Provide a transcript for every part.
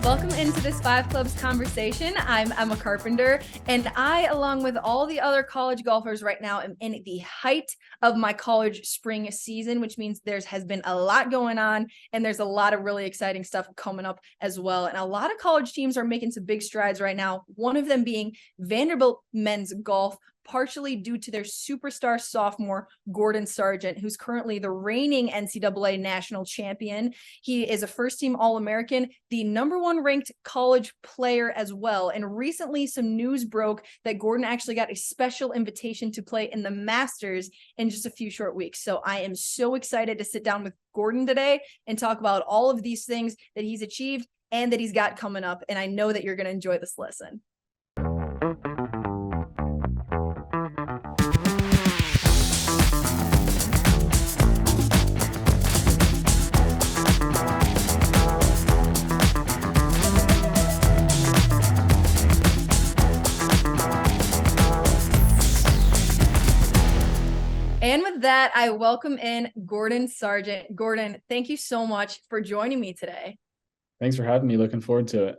Welcome into this Five Clubs conversation. I'm Emma Carpenter, and I, along with all the other college golfers right now, am in the height of my college spring season, which means has been a lot going on, and there's a lot of really exciting stuff coming up as well. And a lot of college teams are making some big strides right now, one of them being Vanderbilt men's golf, partially due to their superstar sophomore, Gordon Sargent, who's currently the reigning NCAA national champion. He is a first-team All-American, the number one ranked college player as well. And recently some news broke that Gordon actually got a special invitation to play in the Masters in just a few short weeks. So I am so excited to sit down with Gordon today and talk about all of these things that he's achieved and that he's got coming up. And I know that you're going to enjoy this listen. And with that, I welcome in Gordon Sargent. Gordon, thank you so much for joining me today. Thanks for having me. Looking forward to it.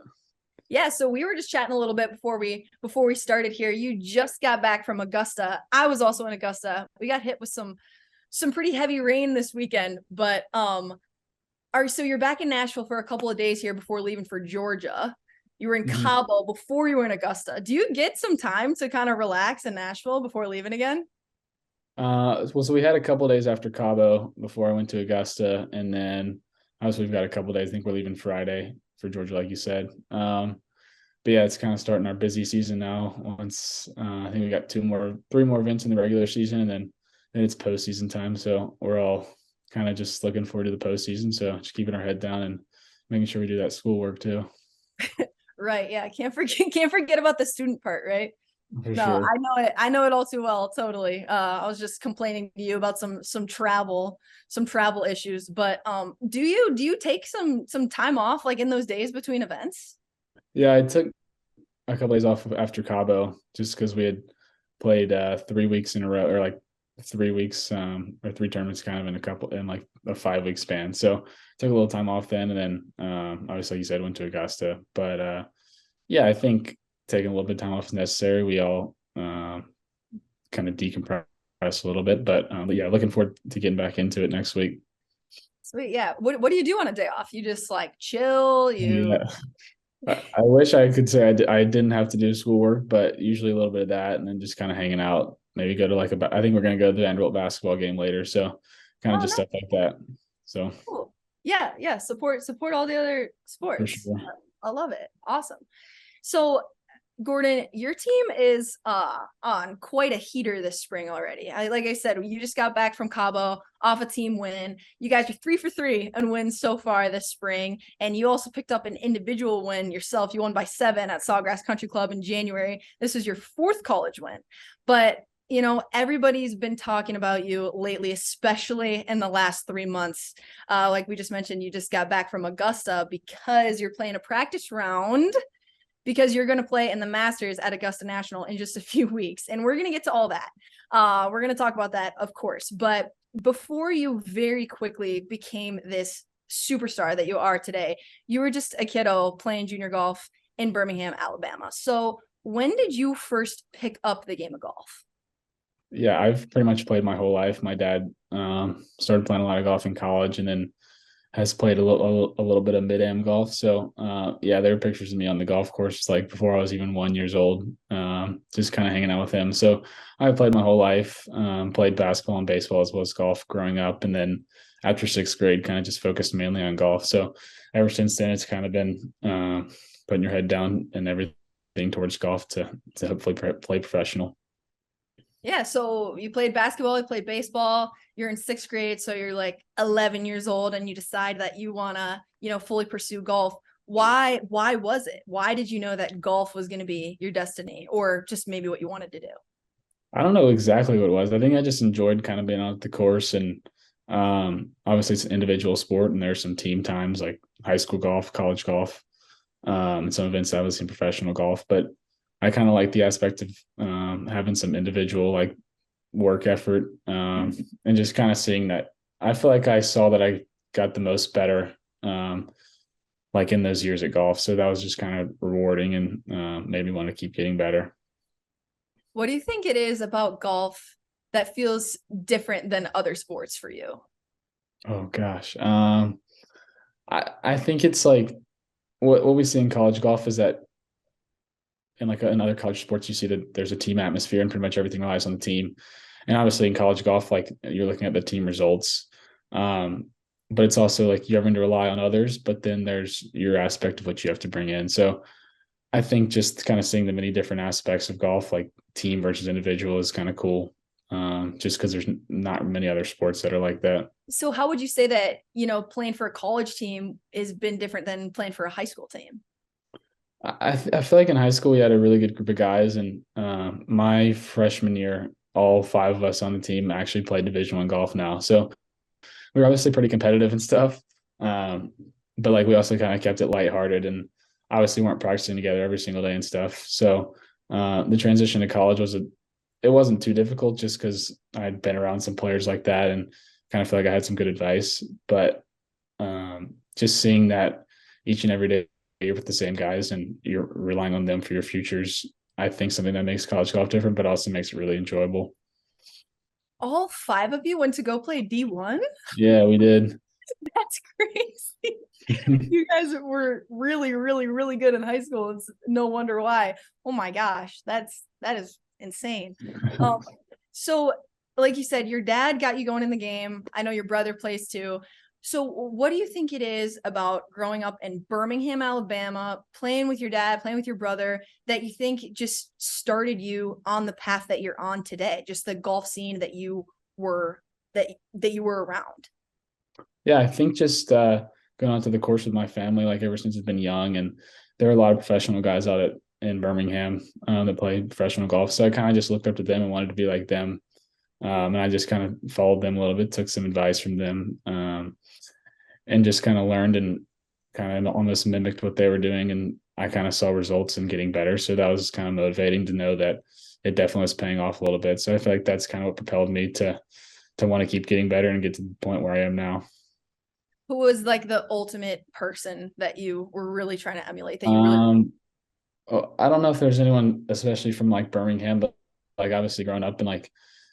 Yeah, so we were just chatting a little bit before we started here. You just got back from Augusta. I was also in Augusta. We got hit with some pretty heavy rain this weekend, but so you're back in Nashville for a couple of days here before leaving for Georgia. You were in Cabo before you were in Augusta. Do you get some time to kind of relax in Nashville before leaving again? So we had a couple of days after Cabo before I went to Augusta, and then obviously we've got a couple of days. I think we're leaving Friday for Georgia, like you said. But yeah, it's kind of starting our busy season now. Once I think we got three more events in the regular season, and then it's postseason time. So we're all kind of just looking forward to the postseason. So just keeping our head down and making sure we do that schoolwork too. Right. Yeah. Can't forget about the student part, right? For sure. I know it all too well. Totally. I was just complaining to you about some travel issues, but do you take some time off like in those days between events? Yeah, I took a couple days off after Cabo just because we had played 3 weeks in a row, or like 3 weeks or three tournaments kind of in like a 5-week span. So took a little time off then, and then obviously like you said, went to Augusta. But yeah, I think taking a little bit of time off is necessary. We all kind of decompress a little bit, but yeah, looking forward to getting back into it next week. Sweet. Yeah. What do you do on a day off? You just like chill? Yeah. I wish I could say I didn't have to do schoolwork, but usually a little bit of that, and then just kind of hanging out. Maybe go to I think we're going to go to the Vanderbilt basketball game later. So kind of just nice. stuff like that. So cool. Yeah. Support all the other sports. For sure. I love it. Awesome. So Gordon, your team is on quite a heater this spring already. Like I said, you just got back from Cabo off a team win. You guys are 3 for 3 in wins so far this spring, and you also picked up an individual win yourself. You won by 7 at Sawgrass Country Club in January. This is your 4th college win, but you know, everybody's been talking about you lately, especially in the last 3 months. Like we just mentioned, you just got back from Augusta because you're playing a practice round because you're going to play in the Masters at Augusta National in just a few weeks. And we're going to get to all that. We're going to talk about that, of course. But before you very quickly became this superstar that you are today, you were just a kiddo playing junior golf in Birmingham, Alabama. So when did you first pick up the game of golf? Yeah, I've pretty much played my whole life. My dad started playing a lot of golf in college, and then has played a little bit of mid-am golf. So yeah, there are pictures of me on the golf course like before I was even 1 year old, just kind of hanging out with him. So I played my whole life, played basketball and baseball as well as golf growing up. And then after 6th grade, kind of just focused mainly on golf. So ever since then, it's kind of been putting your head down and everything towards golf to hopefully play professional. Yeah, so you played basketball, you played baseball, you're in 6th grade, so you're like 11 years old and you decide that you want to, fully pursue golf. Why was it? Why did you know that golf was going to be your destiny, or just maybe what you wanted to do? I don't know exactly what it was. I think I just enjoyed kind of being on the course, and obviously it's an individual sport and there's some team times like high school golf, college golf, and some events that was in professional golf, but I kind of like the aspect of having some individual like work effort, and just kind of seeing that. I feel like I saw that I got the most better like in those years at golf. So that was just kind of rewarding and made me want to keep getting better. What do you think it is about golf that feels different than other sports for you? Oh gosh. I think it's like what we see in college golf is that in like in other college sports, you see that there's a team atmosphere and pretty much everything relies on the team. And obviously in college golf, like you're looking at the team results. But it's also like you're having to rely on others, but then there's your aspect of what you have to bring in. So I think just kind of seeing the many different aspects of golf, like team versus individual, is kind of cool. Just because there's not many other sports that are like that. So how would you say that, playing for a college team has been different than playing for a high school team? I feel like in high school we had a really good group of guys, and my freshman year, all five of us on the team actually played Division I golf now. So we were obviously pretty competitive and stuff, but like we also kind of kept it lighthearted, and obviously weren't practicing together every single day and stuff. So the transition to college it wasn't too difficult just because I'd been around some players like that and kind of feel like I had some good advice. But just seeing that each and every day you're with the same guys and you're relying on them for your futures, I think something that makes college golf different, but also makes it really enjoyable. All five of you went to go play D1? Yeah, we did. That's crazy. You guys were really, really, really good in high school. It's no wonder why. Oh my gosh, that is insane. So like you said, your dad got you going in the game. I know your brother plays too. So what do you think it is about growing up in Birmingham, Alabama, playing with your dad, playing with your brother, that you think just started you on the path that you're on today? Just the golf scene that you were that you were around. Yeah, I think just going on to the course with my family, like ever since I've been young, and there are a lot of professional guys in Birmingham that play professional golf. So I kind of just looked up to them and wanted to be like them. And I just kind of followed them a little bit, took some advice from them, and just kind of learned and kind of almost mimicked what they were doing. And I kind of saw results in getting better. So that was kind of motivating to know that it definitely was paying off a little bit. So I feel like that's kind of what propelled me to want to keep getting better and get to the point where I am now. Who was like the ultimate person that you were really trying to emulate, that you really I don't know if there's anyone, especially from like Birmingham, but like obviously growing up and like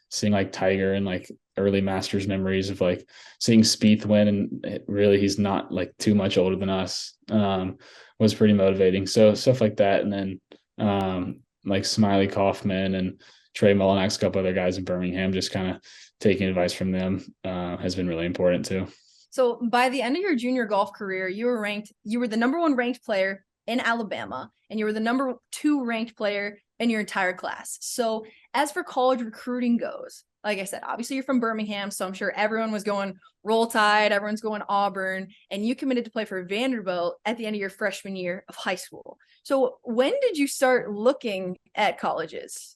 seeing like Tiger and like early Masters memories of like seeing Spieth win, and really he's not like too much older than us, was pretty motivating. So stuff like that, and then like Smiley Kaufman and Trey Mullinax, a couple other guys in Birmingham, just kind of taking advice from them has been really important too. So by the end of your junior golf career, you were the number one ranked player in Alabama, and you were the number two ranked player in your entire class. So as for college recruiting goes, like I said, obviously you're from Birmingham, so I'm sure everyone was going Roll Tide, everyone's going Auburn, and you committed to play for Vanderbilt at the end of your freshman year of high school. So when did you start looking at colleges?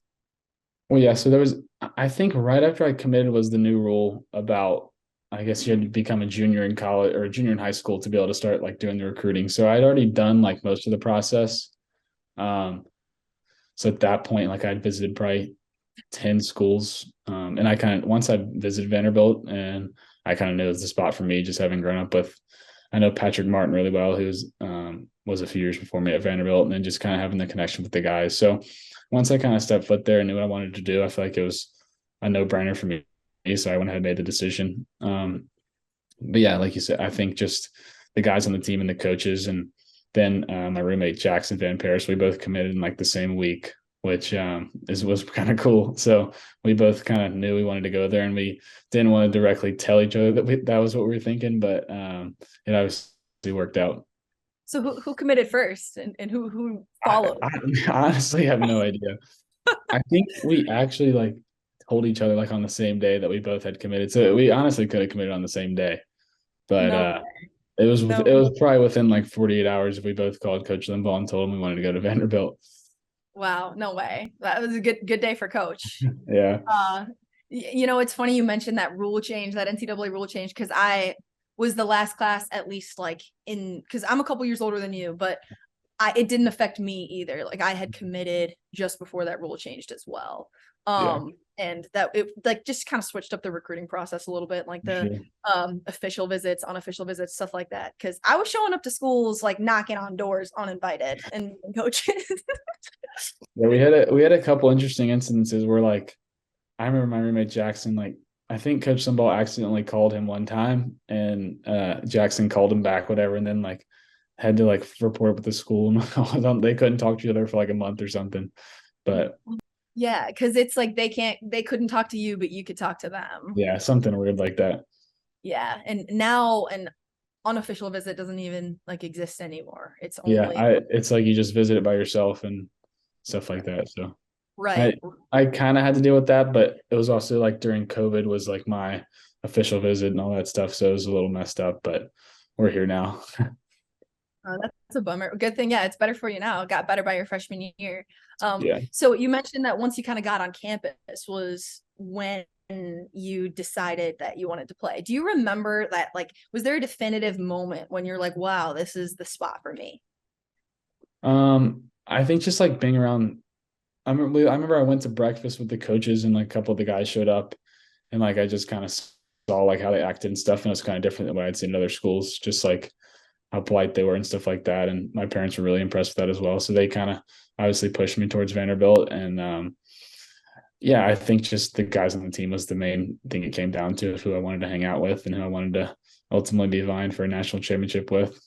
Well, yeah, so I think right after I committed was the new rule about, I guess you had to become a junior in college or a junior in high school to be able to start like doing the recruiting. So I'd already done like most of the process. Um, so at that point, like I'd visited probably 10 schools. And I kind of, once I visited Vanderbilt, and I kind of knew it was the spot for me, just having grown up with, I know Patrick Martin really well, who was a few years before me at Vanderbilt, and then just kind of having the connection with the guys. So once I kind of stepped foot there and knew what I wanted to do, I feel like it was a no brainer for me. So I went ahead and made the decision. But yeah, like you said, I think just the guys on the team and the coaches, and then my roommate Jackson Van Paris, we both committed in like the same week, which was kind of cool. So we both kind of knew we wanted to go there, and we didn't want to directly tell each other that was what we were thinking, but it obviously worked out. So who committed first, and who followed? I honestly have no idea. I think we actually like told each other like on the same day that we both had committed. So we honestly could have committed on the same day, but No it No. was probably within like 48 hours if we both called Coach Limbaugh and told him we wanted to go to Vanderbilt. Wow, no way. That was a good day for coach. Yeah. It's funny you mentioned that rule change, that NCAA rule change, because I was the last class, at least like because I'm a couple years older than you, but it didn't affect me either. Like I had committed just before that rule changed as well. Yeah, And that it like just kind of switched up the recruiting process a little bit, like for the sure. official visits, unofficial visits, stuff like that. Cause I was showing up to schools like knocking on doors uninvited and coaches. Yeah, we had a couple interesting incidences where like I remember my roommate Jackson, like I think Coach Sunball accidentally called him one time and Jackson called him back, whatever, and then like had to like report with the school and they couldn't talk to each other for like a month or something. But Yeah, because it's like they couldn't talk to you, but you could talk to them. yeah, something weird like that. Yeah. And now an unofficial visit doesn't even like exist anymore. It's Yeah, only I it's like you just visit it by yourself and stuff like that. So I right. I kind of had to deal with that, but it was also like during COVID was like my official visit and all that stuff. So it was a little messed up, but we're here now. That's a bummer. Good thing, yeah, it's better for you now. It got better by your freshman year. Yeah. So you mentioned that once you kind of got on campus was when you decided that you wanted to play. Do you remember that? Like, was there a definitive moment when you're like, "Wow, this is the spot for me"? I think just like being around. I remember I went to breakfast with the coaches and like a couple of the guys showed up, and like I just kind of saw like how they acted and stuff, and it was kind of different than what I'd seen in other schools. Just like how polite they were and stuff like that. And my parents were really impressed with that as well. So they kind of obviously pushed me towards Vanderbilt. And yeah, I think just the guys on the team was the main thing it came down to, of who I wanted to hang out with and who I wanted to ultimately be vying for a national championship with.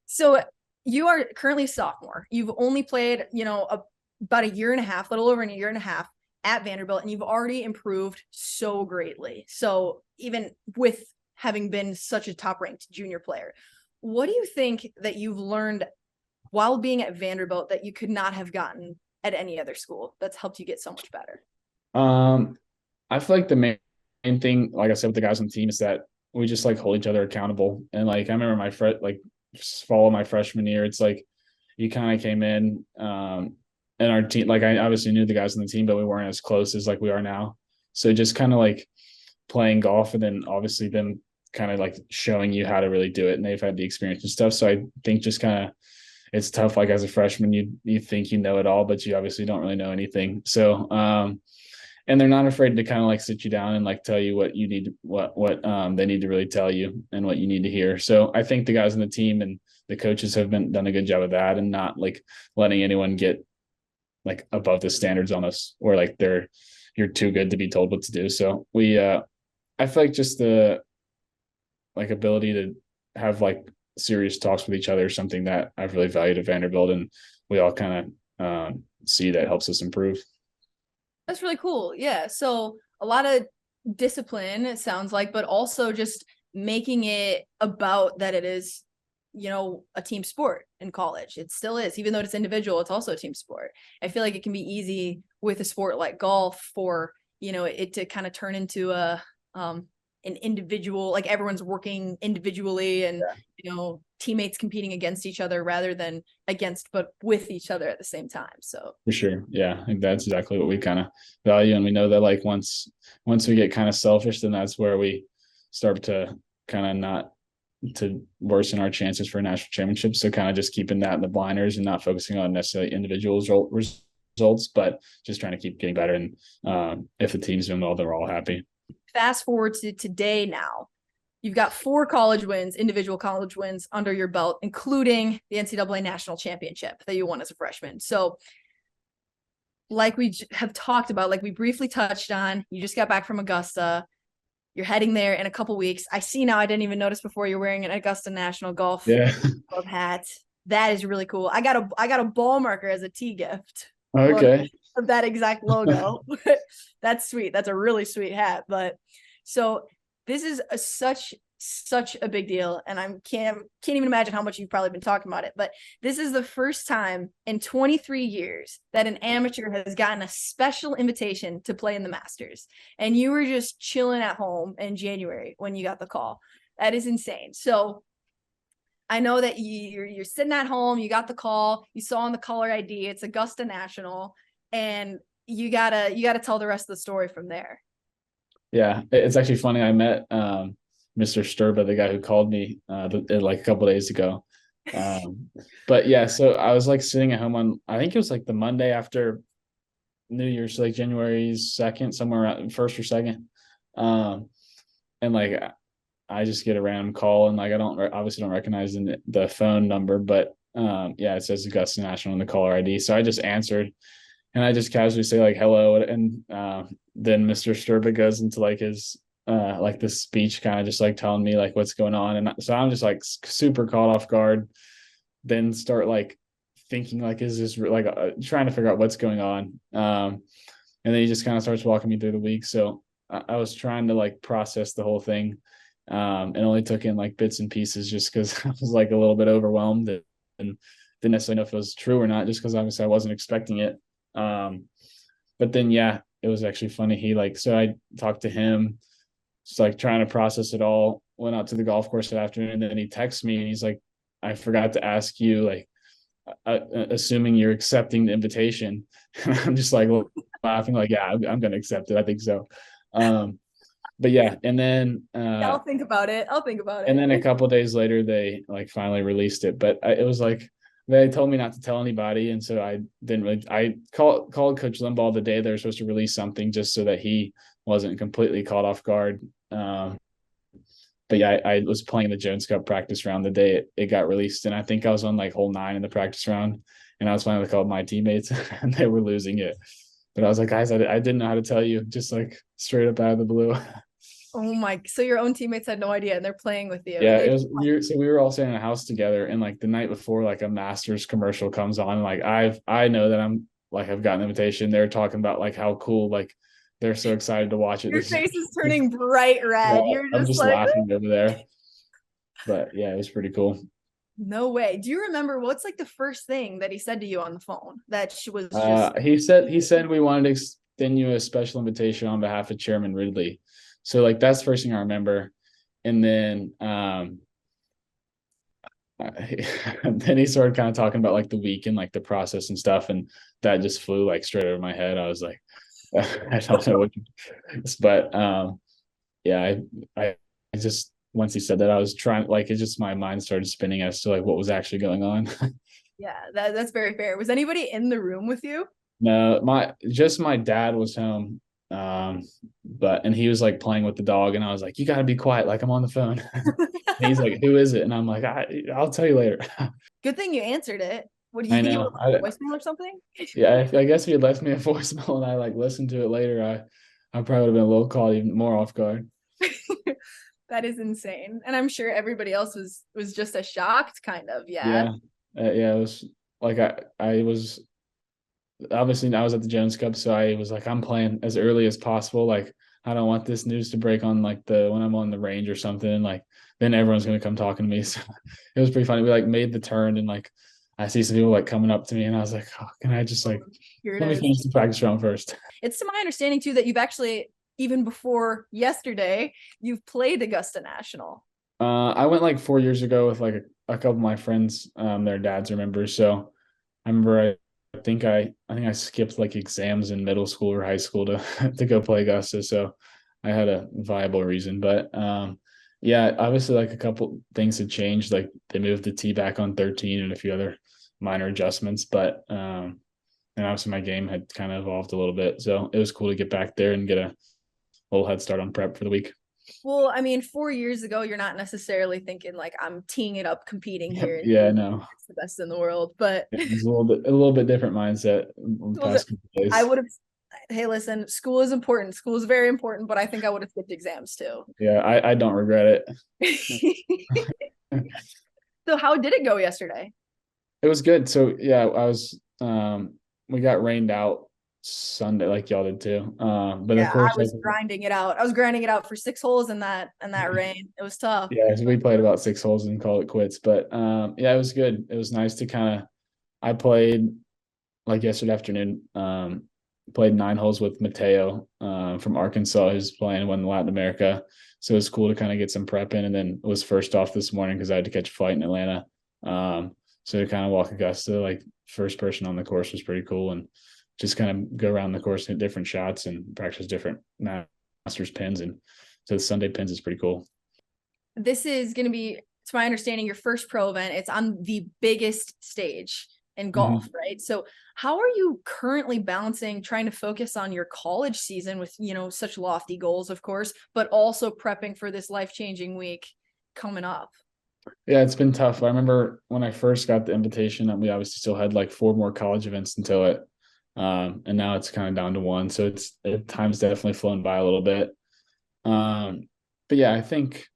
So you are currently a sophomore. You've only played, about a year and a half, little over a year and a half at Vanderbilt, and you've already improved so greatly. So even with having been such a top ranked junior player, what do you think that you've learned while being at Vanderbilt that you could not have gotten at any other school that's helped you get so much better? Um, I feel like the main thing, like I said, with the guys on the team is that we just like hold each other accountable. And like I remember like fall of my freshman year, it's like you kind of came in and our team, like I obviously knew the guys on the team, but we weren't as close as like we are now. So just kind of like playing golf and then obviously them kind of like showing you how to really do it. And they've had the experience and stuff. So I think just kind of it's tough. Like as a freshman, you think you know it all, but you obviously don't really know anything. So and they're not afraid to kind of like sit you down and like tell you what you need, what they need to really tell you and what you need to hear. So I think the guys on the team and the coaches have done a good job of that and not like letting anyone get like above the standards on us or like you're too good to be told what to do. So I feel like just the like ability to have like serious talks with each other is something that I've really valued at Vanderbilt, and we all kind of see that helps us improve. That's really cool. Yeah. So a lot of discipline, it sounds like, but also just making it about that it is, a team sport in college. It still is, even though it's individual, it's also a team sport. I feel like it can be easy with a sport like golf for, it to kind of turn into an individual, like everyone's working individually and, teammates competing against each other rather than against, but with each other at the same time. So For sure. Yeah. I think that's exactly what we kind of value. And we know that like once we get kind of selfish, then that's where we start to kind of not to worsen our chances for a national championship. So kind of just keeping that in the blinders and not focusing on necessarily individual results, but just trying to keep getting better. And if the team's doing well, they're all happy. fast forward to today now. You've got 4 college wins, individual college wins under your belt, including the NCAA national championship that you won as a freshman. So like we have talked about, like we briefly touched on, you just got back from Augusta. You're heading there in a couple weeks. I see now, I didn't even notice before, you're wearing an Augusta National Golf Yeah. Club hat. That is really cool. I got a ball marker as a tee gift. Okay. Of that exact logo. That's sweet. That's a really sweet hat. But so this is such a big deal, and I can't even imagine how much you've probably been talking about it. But this is the first time in 23 years that an amateur has gotten a special invitation to play in the Masters, and you were just chilling at home in January when you got the call. That is insane. So I know that you're sitting at home, you got the call, you saw on the caller ID, it's Augusta National, and you gotta tell the rest of the story from there. Yeah. It's actually funny. I met Mr. Sturba, the guy who called me like a couple of days ago. But yeah, so I was like sitting at home on, I think it was like the Monday after New Year's, like January 2nd, somewhere around first or second. And like I just get a random call, and like I don't obviously don't recognize the phone number, but yeah, it says Augusta National in the caller ID. So I just answered, and I just casually say like hello, and then Mr. Sturba goes into like this speech, kind of just like telling me like what's going on, and so I'm just like super caught off guard. Then start like thinking like is this like trying to figure out what's going on, and then he just kind of starts walking me through the week. So I was trying to like process the whole thing, and only took in like bits and pieces just because I was like a little bit overwhelmed and didn't necessarily know if it was true or not, just because obviously I wasn't expecting it. But then yeah, it was actually funny. He like so I talked to him, just like trying to process it all. Went out to the golf course that afternoon, and then he texts me and he's like, "I forgot to ask you, like, assuming you're accepting the invitation." And I'm just like laughing, like, "Yeah, I'm going to accept it. I think so." But yeah, and then Yeah, I'll think about it. I'll think about and it. then a couple of days later, they like finally released it. But it was like they told me not to tell anybody, and so I didn't really. I called Coach Limbaugh the day they were supposed to release something, just so that he wasn't completely caught off guard. But yeah, I was playing the Jones Cup practice round the day it got released, and I think I was on like hole 9 in the practice round, and I was finally called my teammates, and they were losing it. But I was like, guys, I didn't know how to tell you, just like straight up out of the blue. Oh my, so your own teammates had no idea and they're playing with you. Yeah, They it was weird. So we were all staying in a house together, and like the night before, like a Masters commercial comes on. Like I know that I'm like I've got an invitation. They're talking about like how cool, like they're so excited to watch it. your This face is turning bright yeah, red. You're I'm just just like, laughing over there. But yeah, it was pretty cool. no way. Do you remember what's like the first thing that he said to you on the phone that she was just He said we wanted to extend you a special invitation on behalf of Chairman Ridley. So like that's the first thing I remember. And then then he started kind of talking about like the week and like the process and stuff, and that just flew like straight over my head. I was like, I don't know what, but yeah, I just once he said that, I was trying like it just my mind started spinning as to like what was actually going on. yeah, that's very fair. Was anybody in the room with you? No, my dad was home. Um, but and he was like playing with the dog, and I was like, "You got to be quiet, like I'm on the phone." And he's like, "Who is it?" And I'm like, "I'll tell you later." Good thing you answered it. What do you I think he would know. have left a voicemail or something? Yeah, I guess if he had left me a voicemail and I like listened to it later, I probably would have been a little caught even more off guard. That is insane. And I'm sure everybody else was just as shocked, kind of. Yeah. Yeah, yeah, it was like I was obviously I was at the Jones Cup, so I was like, I'm playing as early as possible. Like, I don't want this news to break on like the when I'm on the range or something. Like, then everyone's gonna come talking to me. So it was pretty funny. We like made the turn, and like I see some people like coming up to me, and I was like, oh, can I just like Here it let me is. finish the practice round first? It's to my understanding too that you've actually, even before yesterday, you've played Augusta National. I went like 4 years ago with like a couple of my friends. Their dads are members, so I remember I think I skipped like exams in middle school or high school to to go play Augusta. So I had a viable reason. But yeah, obviously like a couple things had changed. Like they moved the tee back on 13 and a few other minor adjustments. But and obviously my game had kind of evolved a little bit. So it was cool to get back there and get a little head start on prep for the week. Well, I mean, 4 years ago, you're not necessarily thinking like I'm teeing it up, competing here, and Yeah, no. it's the best in the world. But It's a little bit different mindset the past couple of I days. would have. Hey, listen, school is important. School is very important, but I think I would have skipped exams too. Yeah, I don't regret it. So, how did it go yesterday? It was good. So yeah, we got rained out Sunday like y'all did too. But Yeah, of course I like was grinding it out. I was grinding it out for 6 holes in that rain. It was tough. yeah, so we played about 6 holes and called it quits. But yeah, it was good. It was nice to kind of I played like yesterday afternoon, played 9 holes with Mateo from Arkansas who's playing one in Latin America. So it was cool to kind of get some prep in, and then was first off this morning because I had to catch a flight in Atlanta. So to kind of walk Augusta, like first person on the course was pretty cool, and just kind of go around the course and hit different shots and practice different masters pins. And so the Sunday pins is pretty cool. This is going to be it's my understanding, your first pro event, it's on the biggest stage in golf, Mhm. right? So how are you currently balancing trying to focus on your college season with, such lofty goals, of course, but also prepping for this life-changing week coming up? Yeah, it's been tough. I remember when I first got the invitation, that we obviously still had like 4 more college events until it. And now it's kind of down to one. So time's definitely flown by a little bit. Um, but yeah, I think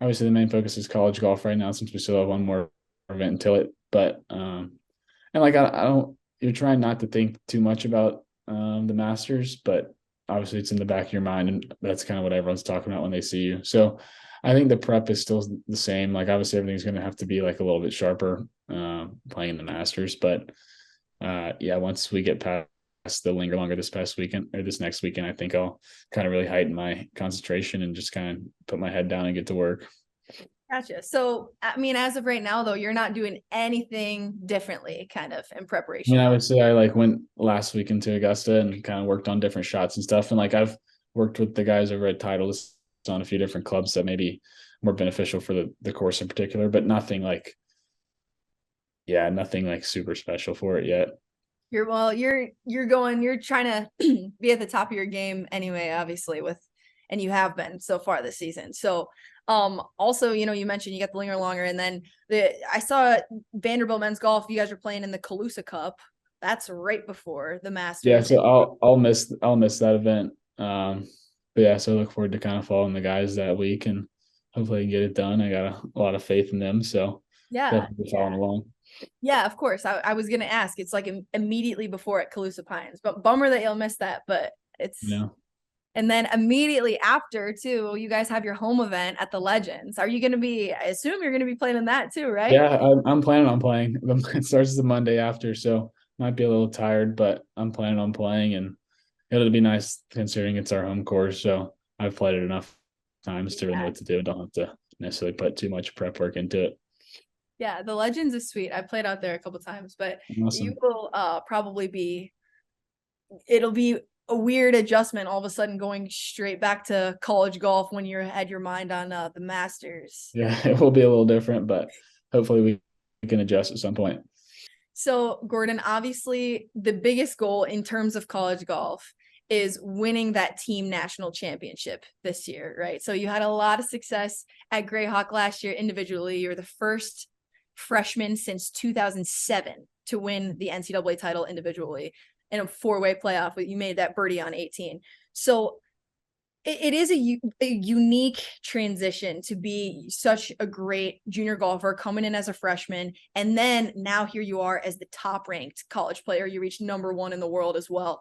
obviously the main focus is college golf right now since we still have one more event until it. But and like I don't you're trying not to think too much about the Masters, but obviously it's in the back of your mind, and that's kind of what everyone's talking about when they see you. So I think the prep is still the same. Like obviously everything's going to have to be like a little bit sharper playing in the Masters, but yeah, once we get past the linger longer this past weekend or this next weekend, I think I'll kind of really heighten my concentration and just kind of put my head down and get to work. Gotcha. So, I mean, as of right now, though, you're not doing anything differently kind of in I mean, preparation. I would say I like went last week into Augusta and kind of worked on different shots and stuff. And like I've worked with the guys over at Titleist on a few different clubs that may be more beneficial for the course in particular, but nothing like, yeah, nothing like super special for it yet. You're trying to be at the top of your game anyway, obviously, and you have been so far this season. So, also, you mentioned you got the linger longer, and then I saw Vanderbilt men's golf. You guys were playing in the Calusa Cup. That's right before the Yeah, Masters. so I'll miss that event. But yeah, so I look forward to kind of following the guys that week and hopefully I can get it done. I got a lot of faith in them, so Yeah, definitely following along. yeah, of course. I was gonna ask. It's like immediately before at Calusa Pines, but bummer that you'll miss that. But You it's know, and then immediately after too, you guys have your home event at the Legends. Are you gonna be? I assume you're gonna be playing in that too, right? yeah, I'm planning on playing. It starts the Monday after, so might be a little tired, but I'm planning on playing, and it'll be nice considering it's our home course. So I've played it enough times to really know Yeah, what to do and don't have to necessarily put too much prep work into it. yeah. The Legends is sweet. I played out there a couple times, but you Awesome. will probably be. It'll be a weird adjustment all of a sudden going straight back to college golf when you had your mind on the Masters. Yeah, it will be a little different, but hopefully we can adjust at some point. So, Gordon, obviously, the biggest goal in terms of college golf is winning that team national championship this year, right? So, you had a lot of success at Greyhawk last year individually. You're the first freshman since 2007 to win the NCAA title individually in a four-way playoff. You made that birdie on 18. So, it is a unique transition to be such a great junior golfer coming in as a freshman. And then now here you are as the top ranked college player. You reached #1 in the world as well.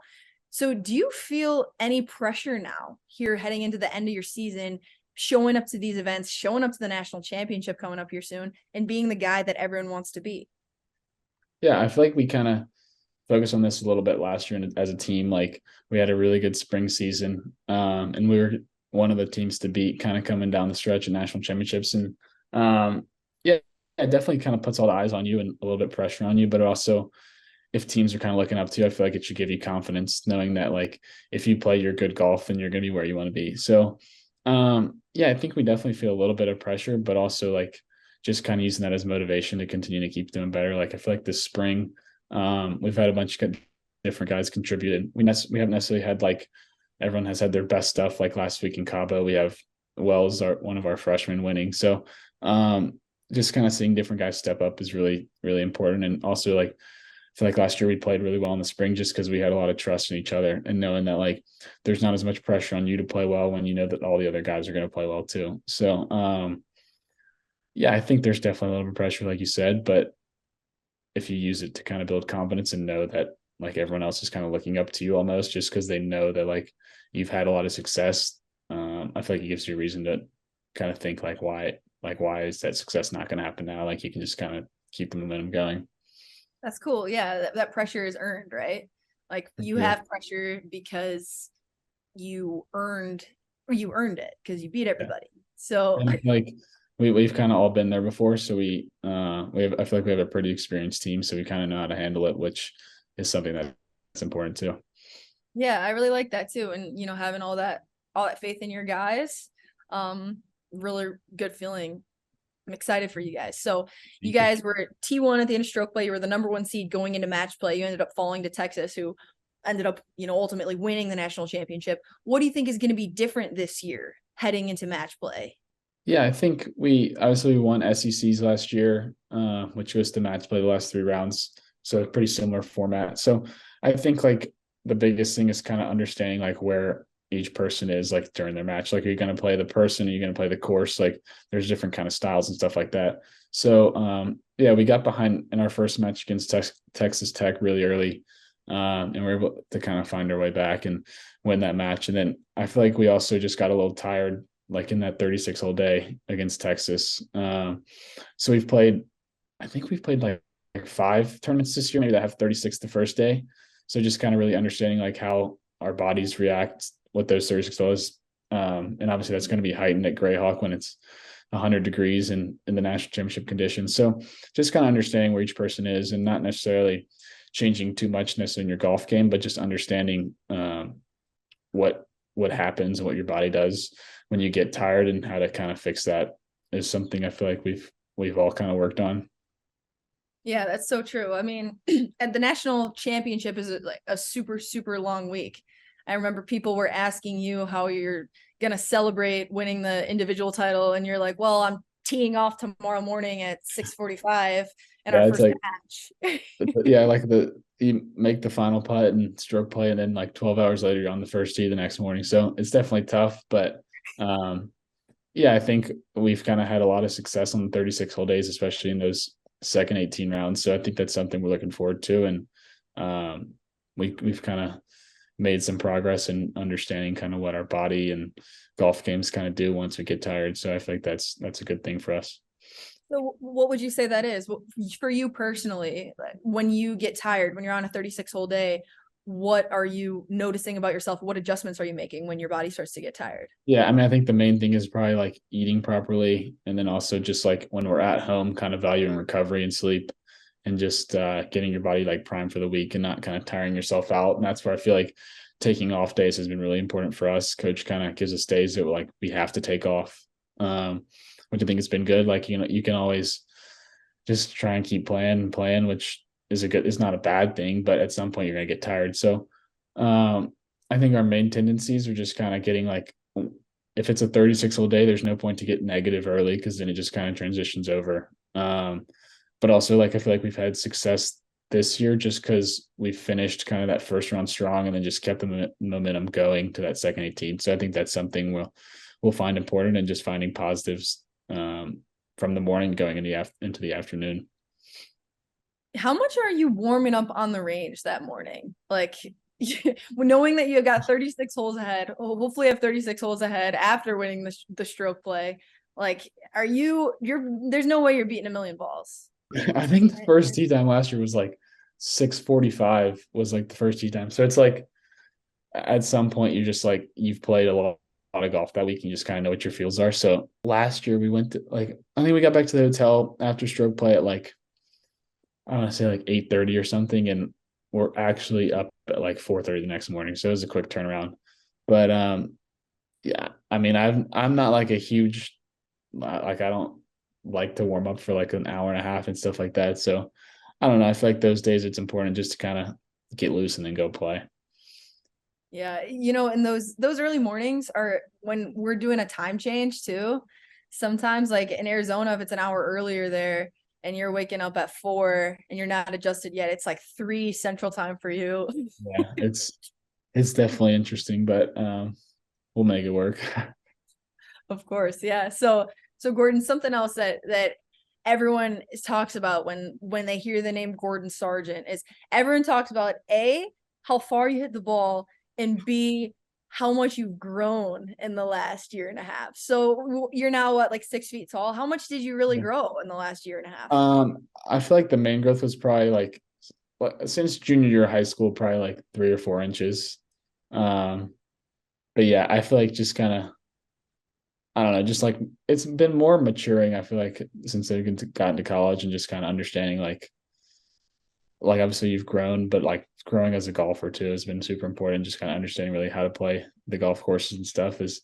So do you feel any pressure now here heading into the end of your season, showing up to these events, showing up to the national championship coming up here soon, and being the guy that everyone wants to be? Yeah, I feel like we kind of focused on this a little bit last year and as a team. Like we had a really good spring season, and we were one of the teams to beat kind of coming down the stretch of national championships. And yeah, it definitely kind of puts all the eyes on you and a little bit pressure on you, but also if teams are kind of looking up to you, I feel like it should give you confidence knowing that like if you play your good golf, then you're going to be where you want to be. So, yeah, I think we definitely feel a little bit of pressure, but also like just kind of using that as motivation to continue to keep doing better. Like I feel like this spring, we've had a bunch of different guys contributed. We haven't necessarily had like everyone has had their best stuff. Like last week in Cabo, we have Wells, one of our freshmen, winning. So, just kind of seeing different guys step up is really really important, and also like I feel like last year we played really well in the spring just because we had a lot of trust in each other and knowing that like there's not as much pressure on you to play well when you know that all the other guys are going to play well too. So yeah, I think there's definitely a little bit of pressure, like you said, but if you use it to kind of build confidence and know that like everyone else is kind of looking up to you almost just because they know that like you've had a lot of success, I feel like it gives you a reason to kind of think like why is that success not going to happen now? Like you can just kind of keep the momentum going. That's cool. Yeah, that pressure is earned, right? Like you Yeah. have pressure because you earned it because you beat Yeah. everybody. So And like we've kind of all been there before, so we have I feel like we have a pretty experienced team, so we kind of know how to handle it, which is something that's important too. yeah, I really like that too. And having all that faith in your guys, really good feeling I'm excited for you guys. So you Thank you. guys were T1 at the end of stroke play. You were the number 1 seed going into match play. You ended up falling to Texas, who ended up, ultimately winning the national championship. What do you think is going to be different this year heading into match play? Yeah, I think we obviously won SECs last year, which was the match play the last 3 rounds. So a pretty similar format. So I think like the biggest thing is kind of understanding like where each person is like during their match. Like, are you going to play the person? Are you going to play the course? Like there's different kind of styles and stuff like that. So yeah, we got behind in our first match against Texas Tech really early. And we're able to kind of find our way back and win that match. And then I feel like we also just got a little tired like in that 36 hole day against Texas. So I think we've played like 5 tournaments this year, maybe that have 36 the first day. So just kind of really understanding like how our bodies react, what those 36 holes. And obviously that's going to be heightened at Greyhawk when it's 100 degrees in the national championship conditions. So just kind of understanding where each person is and not necessarily changing too much necessarily in your golf game, but just understanding what happens and what your body does when you get tired and how to kind of fix that is something I feel like we've all kind of worked on. Yeah, that's so true. I mean, at the national championship is like a super, super long week. I remember people were asking you how you're going to celebrate winning the individual title. And you're like, well, I'm teeing off tomorrow morning at 6:45 in our Yeah, it's first like match. yeah, like you make the final putt and stroke play, and then like 12 hours later, you're on the first tee the next morning. So it's definitely tough, but yeah, I think we've kind of had a lot of success on the 36 hole days, especially in those second 18 rounds. So I think that's something we're looking forward to, and we've kind of made some progress in understanding kind of what our body and golf games kind of do once we get tired. So I feel like that's a good thing for us. So what would you say that is for you personally, when you get tired, when you're on a 36 hole day? What are you noticing about yourself? What adjustments are you making when your body starts to get tired? Yeah, I mean, I think the main thing is probably like eating properly, and then also just like when we're at home, kind of valuing recovery and sleep, and just getting your body like primed for the week and not kind of tiring yourself out. And that's where I feel like taking off days has been really important for us. Coach kind of gives us days that like we have to take off, which I think has been good. Like, you can always just try and keep playing, which is not a bad thing, but at some point you're gonna get tired. So I think our main tendencies are just kind of getting like, if it's a 36 hole day, there's no point to get negative early because then it just kind of transitions over. But also like I feel like we've had success this year just because we finished kind of that first round strong and then just kept the momentum going to that second 18. So I think that's something we'll find important, and just finding positives from the morning going into the afternoon. How much are you warming up on the range that morning? Like, knowing that you got 36 holes ahead, hopefully have 36 holes ahead after winning the stroke play. Like, there's no way you're beating a million balls. I think the first tee time last year was like 6:45 was like the first tee time. So it's like at some point you're just like, you've played a lot of golf that week and you just kind of know what your feels are. So last year we went to like, I think we got back to the hotel after stroke play at like, I want to say like 8:30 or something, and we're actually up at like 4:30 the next morning. So it was a quick turnaround. But yeah, I mean, I'm not like a huge, like I don't like to warm up for like an hour and a half and stuff like that. So I don't know. I feel like those days it's important just to kind of get loose and then go play. Yeah, and those early mornings are when we're doing a time change too. Sometimes like in Arizona, if it's an hour earlier there and you're waking up at 4 and you're not adjusted yet, it's like 3 central time for you. Yeah, it's definitely interesting, but we'll make it work. Of course, yeah. So Gordon, something else that everyone talks about when they hear the name Gordon Sargent is everyone talks about A, how far you hit the ball, and B, how much you've grown in the last year and a half. So you're now what, like 6 feet tall? How much did you really Yeah. grow in the last year and a half? I feel like the main growth was probably like since junior year of high school, probably like 3 or 4 inches. Um, but yeah, I feel like just kind of, I don't know, just like it's been more maturing. I feel like since I've gotten to college and just kind of understanding like obviously you've grown, but like growing as a golfer too has been super important. Just kind of understanding really how to play the golf courses and stuff is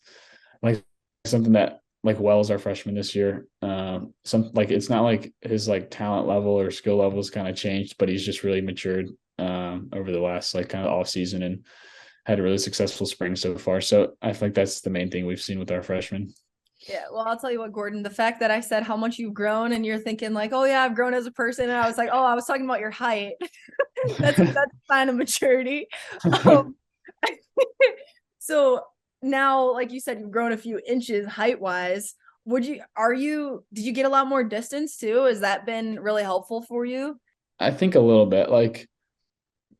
like something that like Wells, our freshman this year. Some like it's not like his like talent level or skill levels kind of changed, but he's just really matured over the last like kind of off season and had a really successful spring so far. So I think that's the main thing we've seen with our freshmen. Yeah, well, I'll tell you what, Gordon, the fact that I said how much you've grown and you're thinking like, oh yeah, I've grown as a person, and I was like, oh, I was talking about your height. That's a sign of maturity. Um, so now, like you said, you've grown a few inches height wise. Did you get a lot more distance too? Has that been really helpful for you? I think a little bit like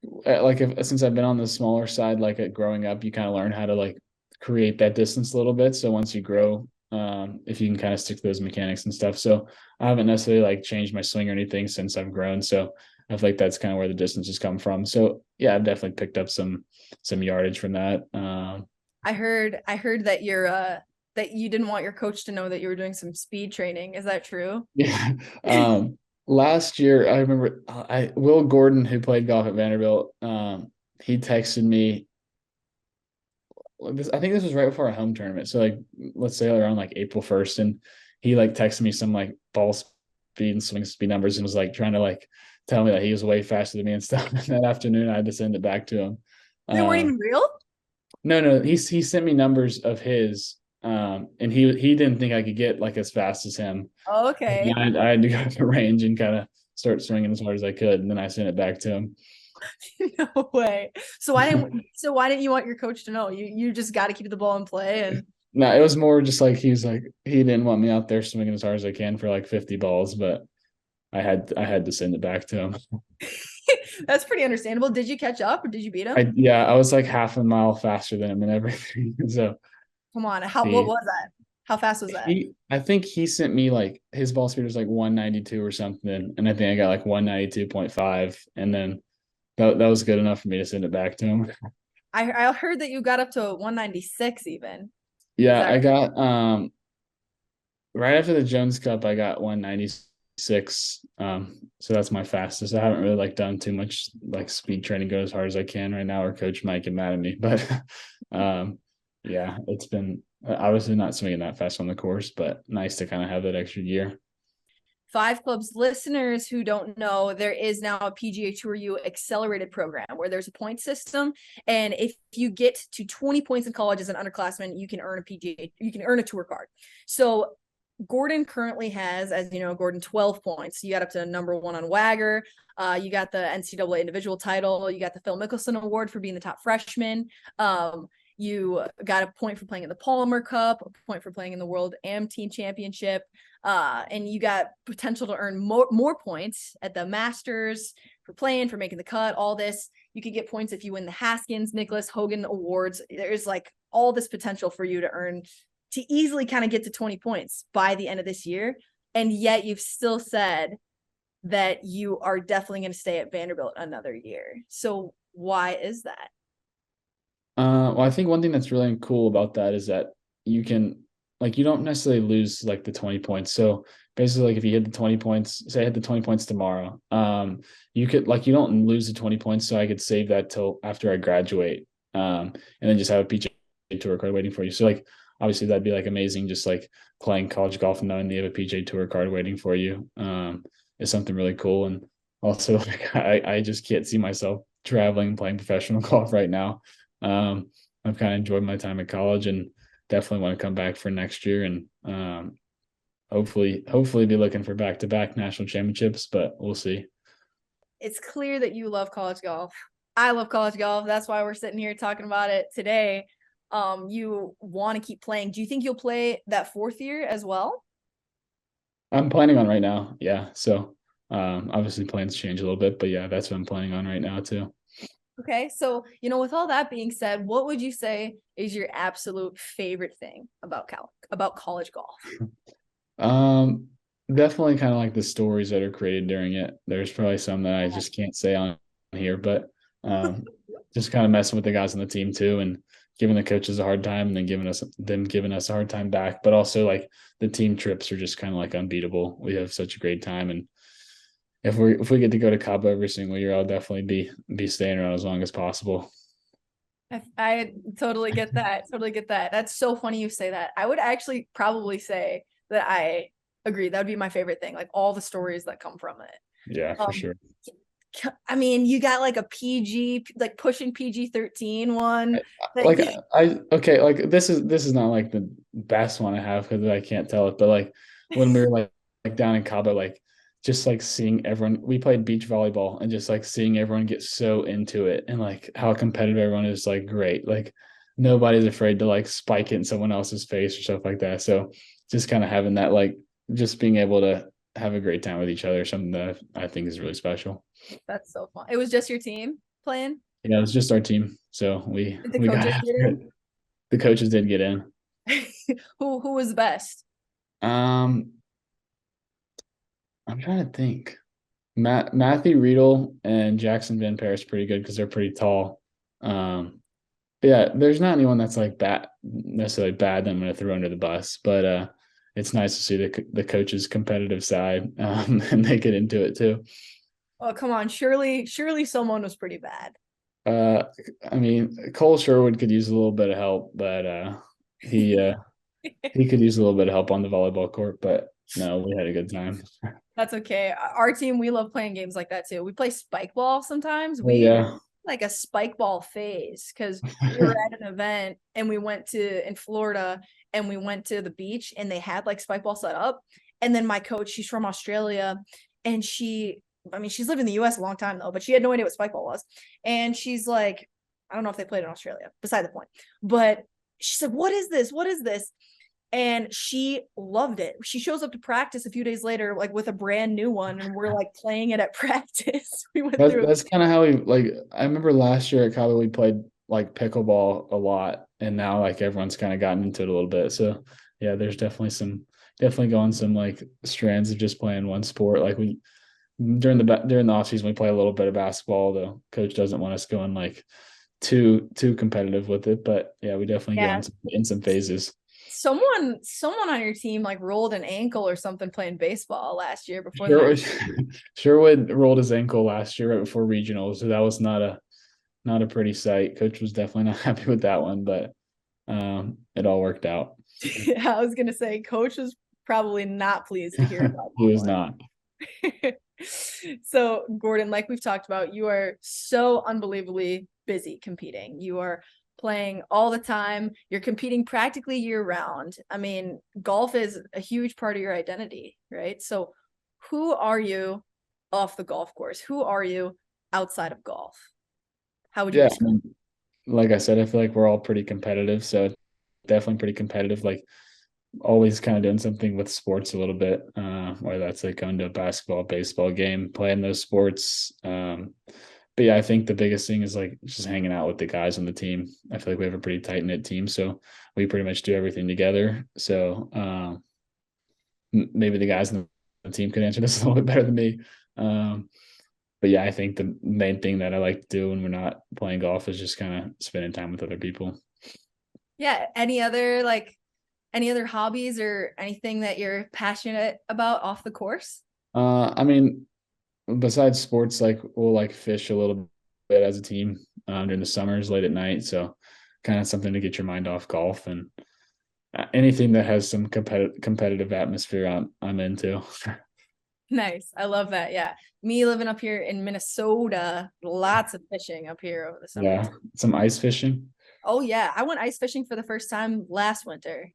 if since I've been on the smaller side, like growing up, you kind of learn how to like create that distance a little bit. So once you grow, if you can kind of stick to those mechanics and stuff. So I haven't necessarily like changed my swing or anything since I've grown. So I feel like that's kind of where the distance has come from. So yeah, I've definitely picked up some yardage from that. I heard that that you didn't want your coach to know that you were doing some speed training. Is that true? Yeah. Last year, I remember I Will Gordon, who played golf at Vanderbilt, he texted me. I think this was right before a home tournament. So like, let's say around like April 1st, and he like texted me some like ball speed and swing speed numbers and was like trying to like tell me that he was way faster than me and stuff. And that afternoon, I had to send it back to him. They weren't Um, even real? no, he sent me numbers of his, and he didn't think I could get like as fast as him. Oh, And okay. I had to go to the range and kind of start swinging as hard as I could, and then I sent it back to him. No way. So why didn't you want your coach to know? You just got to keep the ball in play and No, it was more just like he's like he didn't want me out there swinging as hard as I can for like 50 balls, but I had to send it back to him. that's pretty understandable. Did you catch up or did you beat him? I was like half a mile faster than him and everything. So Come on. What he was that? How fast was that? he I think he sent me like his ball speed was like 192 or something, and I think I got like 192.5, and then that was good enough for me to send it back to him. I heard that you got up to 196 even. Is Yeah, that I got right after the Jones Cup, I got 196. So that's my fastest. I haven't really like done too much like speed training, go as hard as I can right now, or coach might get mad at me. But yeah, it's been obviously not swinging that fast on the course, but nice to kind of have that extra year. Five Club's listeners who don't know, there is now a PGA Tour U accelerated program where there's a point system. And if you get to 20 points in college as an underclassman, you can earn you can earn a tour card. So Gordon currently has, as you know, Gordon 12 points. You got up to number one on Wagger. You got the NCAA individual title. You got the Phil Mickelson Award for being the top freshman. You got a point for playing in the Palmer Cup, a point for playing in the World Am Team Championship, and you got potential to earn more points at the Masters for playing, for making the cut, all this. You could get points if you win the Haskins, Nicholas Hogan Awards. There's like all this potential for you to earn to easily kind of get to 20 points by the end of this year. And yet you've still said that you are definitely going to stay at Vanderbilt another year. So why is that? Well, I think one thing that's really cool about that is that you can like you don't necessarily lose like the 20 points. So basically, like if you hit the 20 points, say I hit the 20 points tomorrow, you could like you don't lose the 20 points. So I could save that till after I graduate, and then just have a PGA Tour card waiting for you. So like obviously that'd be like amazing, just like playing college golf and knowing you have a PGA Tour card waiting for you, is something really cool. And also like I just can't see myself traveling and playing professional golf right now. I've kind of enjoyed my time at college and definitely want to come back for next year and hopefully be looking for back-to-back national championships, but we'll see. It's clear that you love college golf. I love college golf. That's why we're sitting here talking about it today. You want to keep playing. Do you think you'll play that fourth year as well? I'm planning on right now. Yeah. So obviously plans change a little bit, but yeah, that's what I'm planning on right now too. Okay. So, with all that being said, what would you say is your absolute favorite thing about college golf? Um, Definitely kind of like the stories that are created during it. There's probably some that I just can't say on here, but just kind of messing with the guys on the team too, and giving the coaches a hard time, and then giving us a hard time back. But also like the team trips are just kind of like unbeatable. We have such a great time, and if we get to go to Cabo every single year, I'll definitely be staying around as long as possible. I totally get that. Totally get that. That's so funny you say that. I would actually probably say that I agree. That would be my favorite thing, like all the stories that come from it. Yeah, for Um, sure. I mean, you got like a PG, like pushing PG-13 one that Like you, okay, like this is not like the best one I have because I can't tell it, but like when we were like down in Cabo, like just like seeing everyone, we played beach volleyball and just like seeing everyone get so into it and like how competitive everyone is, like great. Like nobody's afraid to like spike it in someone else's face or stuff like that. So just kind of having that, like just being able to have a great time with each other, something that I think is really special. that's so fun. It was just your team playing? Yeah, it was just our team. So we Did the we got coaches get after it. in? The coaches did get in. Who was the best? Um, I'm trying to think. Matthew Riedel and Jackson Van Paris pretty good because they're pretty tall. But yeah, there's not anyone that's like bad necessarily bad that I'm going to throw under the bus, but it's nice to see the coach's competitive side, and they get into it too. Oh, come on. Surely someone was pretty bad. Uh, I mean, Cole Sherwood could use a little bit of help, but he uh, he could use a little bit of help on the volleyball court. But no, we had a good time. That's okay. Our team, we love playing games like that too. We play spike ball sometimes. Oh We yeah. like a spike ball phase because we were at an event and we went to in Florida and we went to the beach and they had like spike ball set up. And then my coach, she's from Australia and I mean, she's lived in the US a long time though, but she had no idea what spike ball was. And she's like, I don't know if they played in Australia, beside the point. But she said, "What is this? What is this?" And she loved it. She shows up to practice a few days later, like with a brand new one, and we're like playing it at practice. We went That's through. that's kind of how we like. I remember last year at Cabo we played like pickleball a lot, and now like everyone's kind of gotten into it a little bit. So yeah, there's definitely going some like strands of just playing one sport. Like we during the off season we play a little bit of basketball. The coach doesn't want us going like too competitive with it, but yeah, we definitely go Yeah, in some phases. someone on your team like rolled an ankle or something playing baseball last year before the. Sherwood, Sherwood rolled his ankle last year right before regionals, so that was not a pretty sight. Coach was definitely not happy with that one, but it all worked out. I was gonna say, coach was probably not pleased to hear about He was that not. one. So, Gordon, like we've talked about, you are so unbelievably busy competing. You are playing all the time. You're competing practically year round. I mean, golf is a huge part of your identity, right? So, who are you off the golf course? Who are you outside of golf? How would you Yeah, I describe? mean, like I said, I feel like we're all pretty competitive, so definitely pretty competitive. Like always kind of doing something with sports a little bit, whether that's like going to a basketball, baseball game, playing those sports. But yeah, I think the biggest thing is like just hanging out with the guys on the team. I feel like we have a pretty tight knit team, so we pretty much do everything together. So maybe the guys in the team could answer this a little bit better than me. Um, but yeah, I think the main thing that I like to do when we're not playing golf is just kind of spending time with other people. Yeah, any other hobbies or anything that you're passionate about off the course? I mean, besides sports, like we'll like fish a little bit as a team during the summers, late at night. So kind of something to get your mind off golf and anything that has some competitive atmosphere. I'm into. Nice. I love that. Yeah. Me living up here in Minnesota, lots of fishing up here over the summer. Yeah, some ice fishing. Oh yeah. I went ice fishing for the first time last winter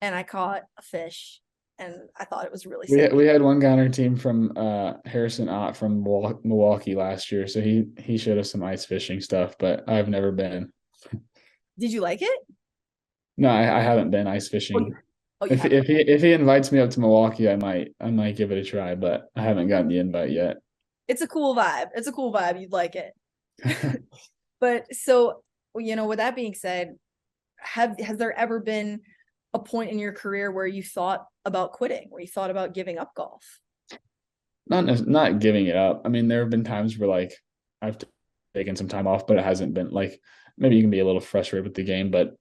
and I caught a fish and I thought it was really We sick. we had one guy on our team from Harrison Ott from Milwaukee last year, so he showed us some ice fishing stuff, but I've never been. Did you like it? No, I haven't been ice Oh, you, fishing. oh, you If haven't. if he invites me up to Milwaukee, I might give it a try, but I haven't gotten the invite yet. It's a cool vibe. It's a cool vibe. You'd like it. But so, with that being said, has there ever been a point in your career where you thought about quitting, where you thought about giving up golf? Not giving it up. I mean, there have been times where like I've taken some time off, but it hasn't been like maybe you can be a little frustrated with the game, but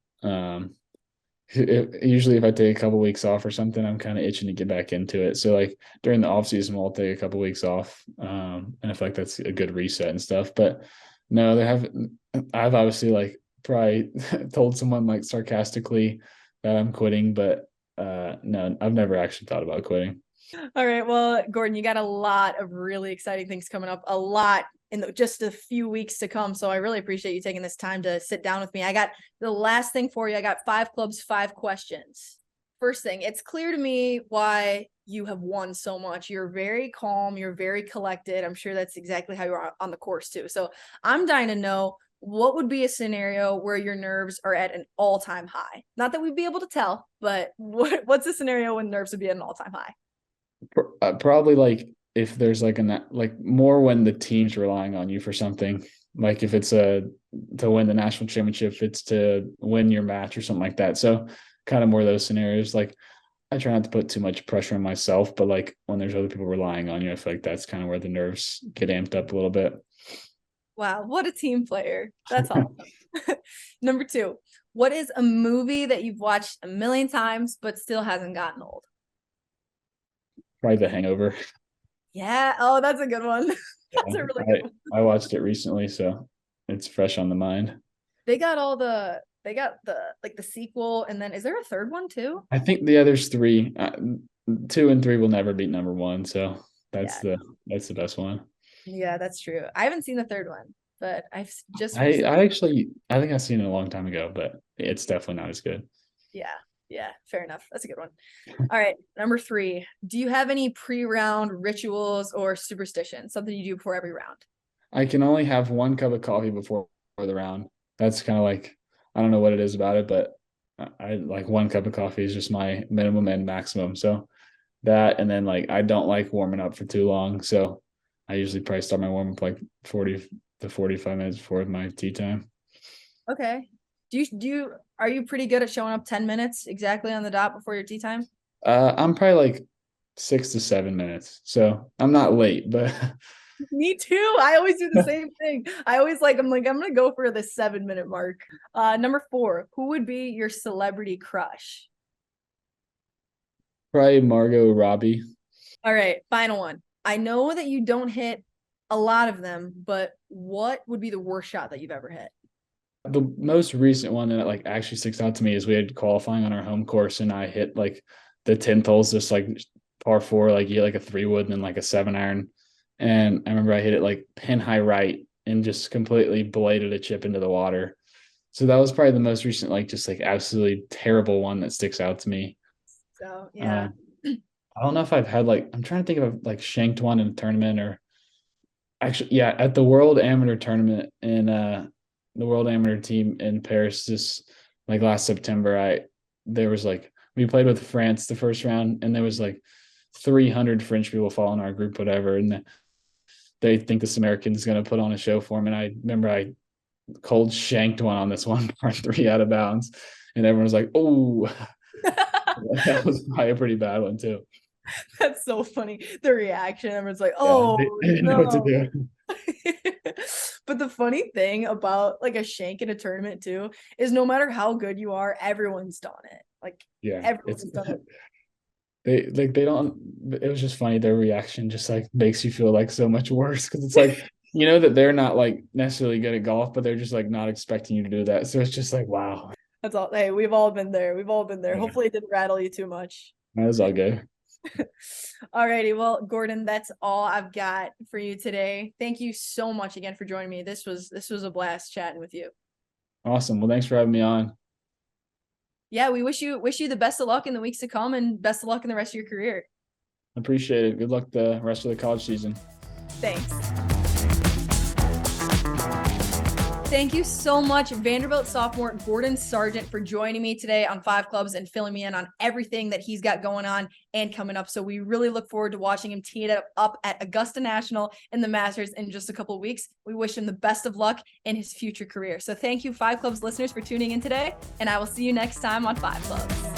usually if I take a couple weeks off or something, I'm kind of itching to get back into it. So like during the off season, we'll take a couple weeks off, and I feel like that's a good reset and stuff. But no, I've obviously like probably told someone like sarcastically that I'm quitting, but no, I've never actually thought about quitting. All right. Well, Gordon, you got a lot of really exciting things coming up, a lot in just a few weeks to come. So I really appreciate you taking this time to sit down with me. I got the last thing for you. I got 5 clubs, 5 questions. First thing, it's clear to me why you have won so much. You're very calm. You're very collected. I'm sure that's exactly how you are on the course too. So I'm dying to know, what would be a scenario where your nerves are at an all-time high? Not that we'd be able to tell, but what's a scenario when nerves would be at an all-time high? Probably like if there's like like more when the team's relying on you for something, like if it's to win the national championship, if it's to win your match or something like that. So kind of more of those scenarios. Like I try not to put too much pressure on myself, but like when there's other people relying on you, I feel like that's kind of where the nerves get amped up a little bit. Wow, what a team player. That's awesome. Number 2, what is a movie that you've watched a million times but still hasn't gotten old? Probably The Hangover. Yeah. Oh, that's a good one. That's a really good one. I watched it recently, so it's fresh on the mind. They got the like the sequel, and then is there a third one too? I think the others 3, 2 and 3 will never beat number 1. So that's Yeah. that's the best one. Yeah, that's true. I haven't seen the third one, but I've just I think I've seen it a long time ago, but it's definitely not as good. Yeah. Yeah, fair enough. That's a good one. All right, number 3. Do you have any pre-round rituals or superstitions? Something you do before every round? I can only have 1 cup of coffee before the round. That's kind of like, I don't know what it is about it, but I like 1 cup of coffee is just my minimum and maximum. So that, and then like I don't like warming up for too long. So I usually probably start my warm up like 40 to 45 minutes before my tea time. Okay. Are you pretty good at showing up 10 minutes exactly on the dot before your tea time? I'm probably like 6 to 7 minutes. So I'm not late, but Me too. I always do the same thing. I'm gonna go for the 7-minute mark. Number 4, who would be your celebrity crush? probably Margot Robbie. All right, final one. I know that you don't hit a lot of them, but what would be the worst shot that you've ever hit? The most recent one that like actually sticks out to me is we had qualifying on our home course and I hit like the 10th holes, just like par 4, like you get like a 3-wood and then like a 7-iron. And I remember I hit it like pin high right and just completely bladed a chip into the water. So that was probably the most recent, like just like absolutely terrible one that sticks out to me. So yeah. Um, I don't know if I've had like, I'm trying to think of like shanked one in a tournament or actually, yeah, at the World Amateur Tournament in the World Amateur team in Paris this like last September. There was like we played with France the first round, and there was like 300 French people following our group, whatever, and they think this American's gonna put on a show for them. And I remember I cold shanked one on this one par 3 out of bounds, and everyone was like, "Oh." That was probably a pretty bad one too. That's so funny. The reaction, everyone's like, Yeah, "Oh they didn't know what to no." do. But the funny thing about like a shank in a tournament too is no matter how good you are, everyone's done it. Like Yeah, everyone's done it. they don't. It was just funny. Their reaction just like makes you feel like so much worse because it's like you know that they're not like necessarily good at golf, but they're just like not expecting you to do that. So it's just like wow. That's all. Hey, we've all been there. We've all been there. Yeah, Hopefully it didn't rattle you too much. that was all good. All righty. Well, Gordon, that's all I've got for you today. Thank you so much again for joining me. This was a blast chatting with you. Awesome. Well, thanks for having me on. Yeah, we wish you the best of luck in the weeks to come and best of luck in the rest of your career. Appreciate it. Good luck the rest of the college season. Thanks. Thank you so much, Vanderbilt sophomore Gordon Sargent, for joining me today on 5 Clubs and filling me in on everything that he's got going on and coming up. So we really look forward to watching him tee it up at Augusta National in the Masters in just a couple of weeks. We wish him the best of luck in his future career. So thank you, 5 Clubs listeners, for tuning in today, and I will see you next time on 5 Clubs.